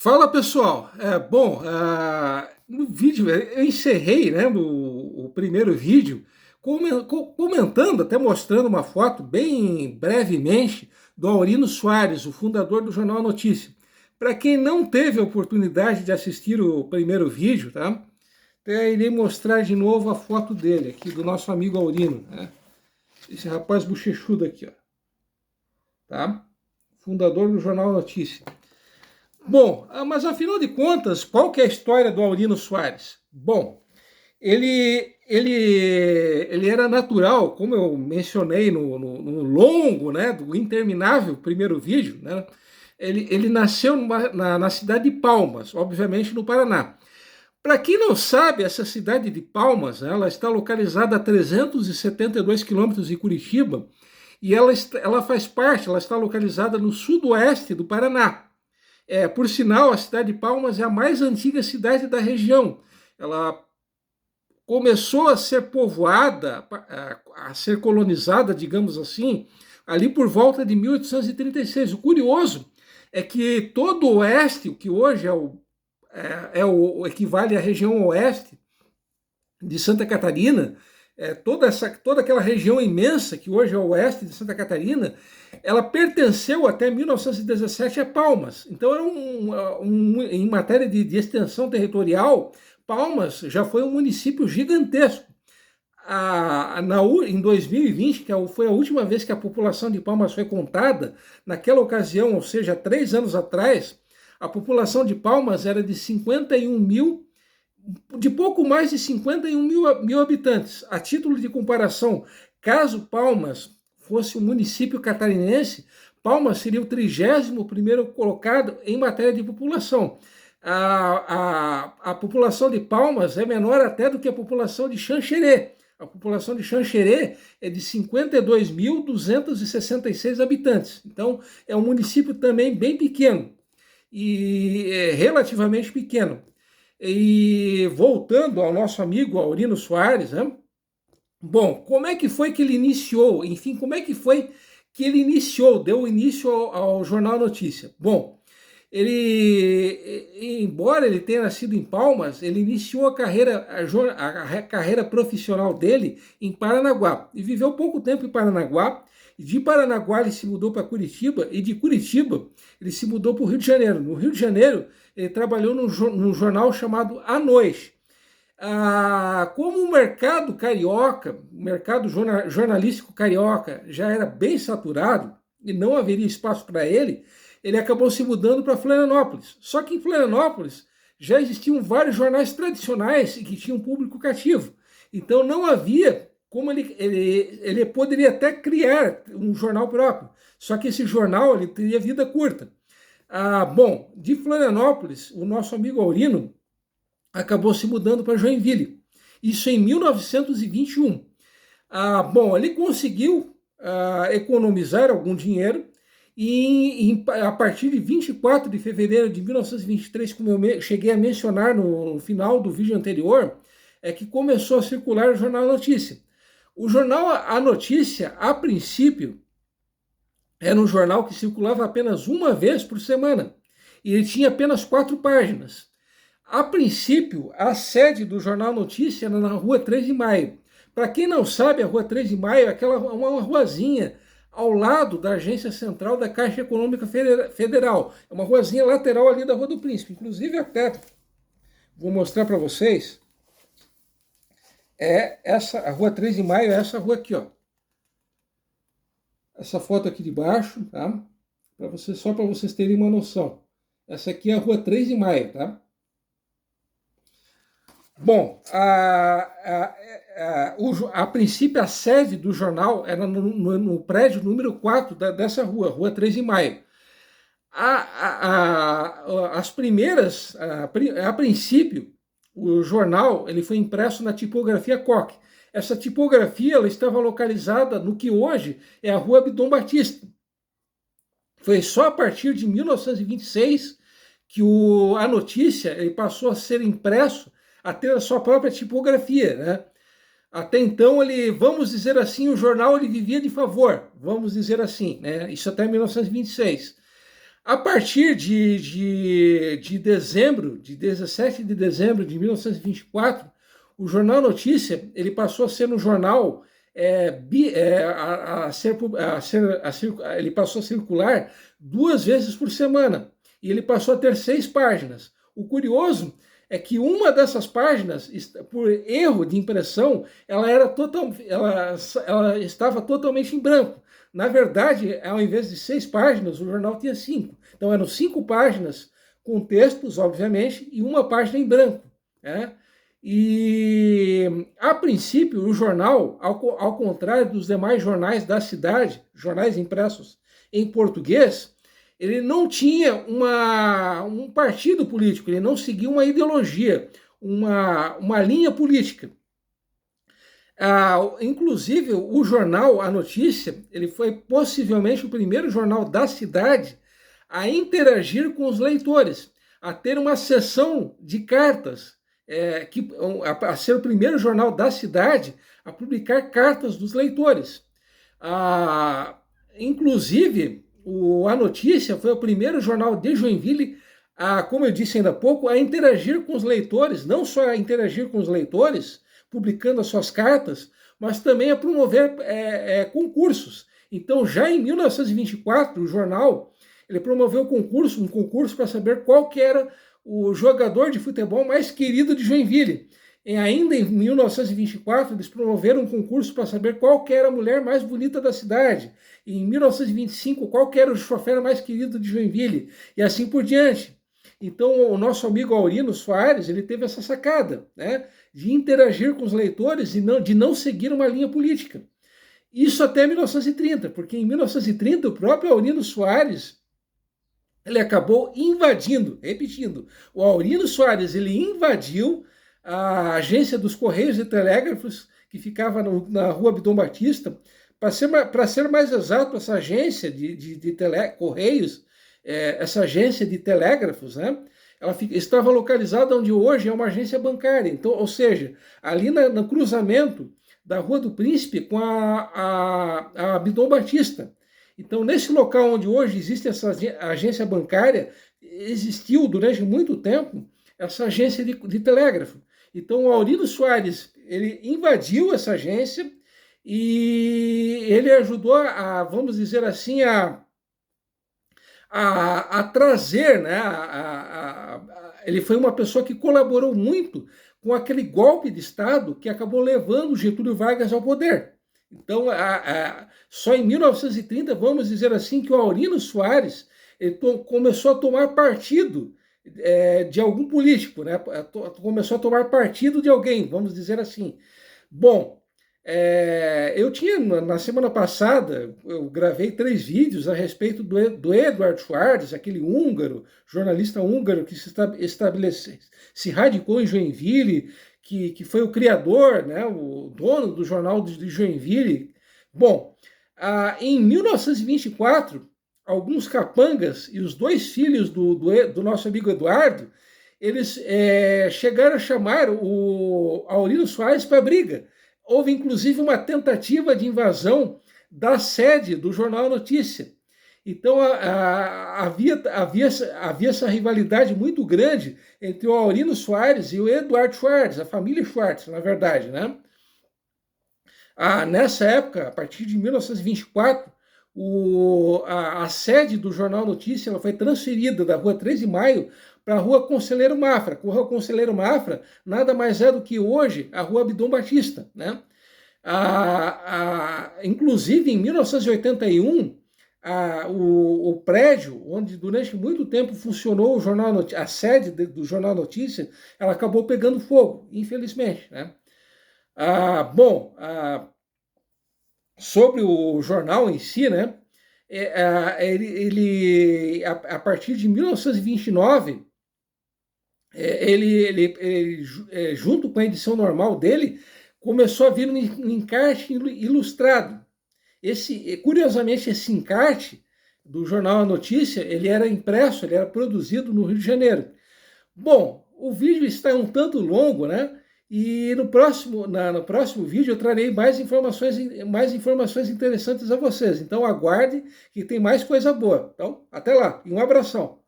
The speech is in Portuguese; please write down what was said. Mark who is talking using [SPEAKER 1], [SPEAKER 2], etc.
[SPEAKER 1] Fala pessoal, no vídeo eu encerrei, né, o primeiro vídeo comentando, até mostrando uma foto bem brevemente do Aurino Soares, o fundador do Jornal Notícia. Para quem não teve a oportunidade de assistir o primeiro vídeo, tá? Até irei mostrar de novo a foto dele aqui, do nosso amigo Aurino, né? Esse rapaz bochechudo aqui, ó, tá? Fundador do Jornal Notícia. Bom, mas afinal de contas, qual que é a história do Aurino Soares? Bom, ele era natural, como eu mencionei no longo, né, do interminável primeiro vídeo, né? Ele nasceu na cidade de Palmas, obviamente no Paraná. Para quem não sabe, essa cidade de Palmas, né, ela está localizada a 372 quilômetros de Curitiba e ela faz parte, ela está localizada no sudoeste do Paraná. Por sinal, a cidade de Palmas é a mais antiga cidade da região. Ela começou a ser povoada, a ser colonizada, digamos assim, ali por volta de 1836. O curioso é que todo o oeste, o que hoje o equivale à região oeste de Santa Catarina, toda aquela região imensa que hoje é o oeste de Santa Catarina, ela pertenceu até 1917 a Palmas. Então, em matéria de extensão territorial, Palmas já foi um município gigantesco. Em 2020, foi a última vez que a população de Palmas foi contada, naquela ocasião, ou seja, 3 anos atrás, a população de Palmas era de pouco mais de 51 mil habitantes. A título de comparação, caso Palmas fosse um município catarinense, Palmas seria o 31º colocado em matéria de população. A população de Palmas é menor até do que a população de Xanxerê. A população de Xanxerê é de 52.266 habitantes. Então, é um município também bem pequeno e relativamente pequeno. E voltando ao nosso amigo Aurino Soares, né? Bom, como é que foi que ele iniciou? Enfim, como é que foi que ele deu início ao Jornal Notícia? Bom, embora ele tenha nascido em Palmas, ele iniciou a carreira profissional dele em Paranaguá e viveu pouco tempo em Paranaguá. De Paranaguá ele se mudou para Curitiba e de Curitiba ele se mudou para o Rio de Janeiro. No Rio de Janeiro ele trabalhou num jornal chamado A Noite. Como o mercado carioca, o mercado jornalístico carioca já era bem saturado e não haveria espaço para ele, ele acabou se mudando para Florianópolis. Só que em Florianópolis já existiam vários jornais tradicionais e que tinham público cativo. Então não havia como ele poderia até criar um jornal próprio. Só que esse jornal ele teria vida curta. Bom, de Florianópolis, o nosso amigo Aurino acabou se mudando para Joinville. Isso em 1921. Bom, ele conseguiu economizar algum dinheiro e a partir de 24 de fevereiro de 1923, como eu cheguei a mencionar no final do vídeo anterior, é que começou a circular o Jornal Notícia. O jornal A Notícia, a princípio, era um jornal que circulava apenas uma vez por semana e ele tinha apenas 4 páginas. A princípio, a sede do Jornal Notícia era na Rua 3 de Maio. Para quem não sabe, a Rua 3 de Maio é uma ruazinha ao lado da agência central da Caixa Econômica Federal. É uma ruazinha lateral ali da Rua do Príncipe. Inclusive, até vou mostrar para vocês. A Rua 3 de Maio é essa rua aqui, ó. Essa foto aqui de baixo, tá? Só para vocês terem uma noção. Essa aqui é a Rua 3 de Maio, tá? Bom, a princípio a sede do jornal era no prédio número 4 dessa rua, Rua 3 de Maio. As primeiras, a princípio, o jornal ele foi impresso na tipografia Koch. Essa tipografia ela estava localizada no que hoje é a Rua Abdon Batista. Foi só a partir de 1926 que a notícia ele passou a ser impresso a ter a sua própria tipografia, né? Até então, vamos dizer assim, o jornal ele vivia de favor, vamos dizer assim, né? Isso até 1926. A partir de dezembro, de 17 de dezembro de 1924, o Jornal Notícia ele passou a ser um jornal ele passou a circular 2 vezes por semana e ele passou a ter 6 páginas. O curioso é que uma dessas páginas, por erro de impressão, ela estava totalmente em branco. Na verdade, ao invés de 6 páginas, o jornal tinha 5. Então eram 5 páginas com textos, obviamente, e uma página em branco, né? E, a princípio, o jornal, ao contrário dos demais jornais da cidade, jornais impressos em português, ele não tinha um partido político, ele não seguia uma ideologia, uma linha política. Inclusive, o jornal A Notícia, ele foi possivelmente o primeiro jornal da cidade a interagir com os leitores, a ter uma seção de cartas, a ser o primeiro jornal da cidade a publicar cartas dos leitores. Inclusive, A Notícia foi o primeiro jornal de Joinville, como eu disse ainda há pouco, a interagir com os leitores, não só a interagir com os leitores, publicando as suas cartas, mas também a promover concursos. Então, já em 1924, o jornal ele promoveu um concurso para saber qual que era o jogador de futebol mais querido de Joinville. E ainda em 1924, eles promoveram um concurso para saber qual que era a mulher mais bonita da cidade. E em 1925, qual que era o chofer mais querido de Joinville. E assim por diante. Então, o nosso amigo Aurino Soares, ele teve essa sacada, né, de interagir com os leitores e de não seguir uma linha política. Isso até 1930, porque em 1930 o próprio Aurino Soares ele acabou invadindo, repetindo, o Aurino Soares ele invadiu a agência dos Correios e Telégrafos, que ficava na rua Abdom Batista. Para ser mais exato, essa agência de Correios, essa agência de telégrafos, né, ela estava localizada onde hoje é uma agência bancária. Então, ou seja, ali no cruzamento da Rua do Príncipe com a Abdom Batista. Então, nesse local onde hoje existe essa agência bancária, existiu durante muito tempo essa agência de telégrafo. Então, o Aurino Soares ele invadiu essa agência e ele ajudou vamos dizer assim, a trazer, né? Ele foi uma pessoa que colaborou muito com aquele golpe de Estado que acabou levando Getúlio Vargas ao poder. Então, só em 1930, vamos dizer assim, que o Aurino Soares ele começou a tomar partido de algum político, né? Começou a tomar partido de alguém, vamos dizer assim. Bom, eu tinha, na semana passada, eu gravei 3 vídeos a respeito do Eduard Schwartz, aquele húngaro, jornalista húngaro que se radicou em Joinville, que foi o criador, né, o dono do jornal de Joinville. Bom, em 1924, alguns capangas e os 2 filhos do nosso amigo Eduardo, eles chegaram a chamar o Aurino Soares para briga. Houve, inclusive, uma tentativa de invasão da sede do Jornal Notícia. Então, havia essa rivalidade muito grande entre o Aurino Soares e o Eduard Schwartz, a família Schwartz, na verdade, né? Nessa época, a partir de 1924, a sede do Jornal Notícia ela foi transferida da Rua 3 de Maio para a Rua Conselheiro Mafra. A Rua Conselheiro Mafra nada mais é do que hoje a Rua Abdom Batista, né? Inclusive, em 1981, o prédio onde durante muito tempo funcionou o Jornal Notícia, a sede do Jornal Notícia, ela acabou pegando fogo, infelizmente, né? Sobre o jornal em si, né? A partir de 1929, junto com a edição normal dele, começou a vir um encarte ilustrado. Curiosamente, esse encarte do Jornal A Notícia, ele era impresso, ele era produzido no Rio de Janeiro. Bom, o vídeo está um tanto longo, né? E no próximo vídeo eu trarei mais informações interessantes a vocês. Então aguarde que tem mais coisa boa. Então, até lá e um abração.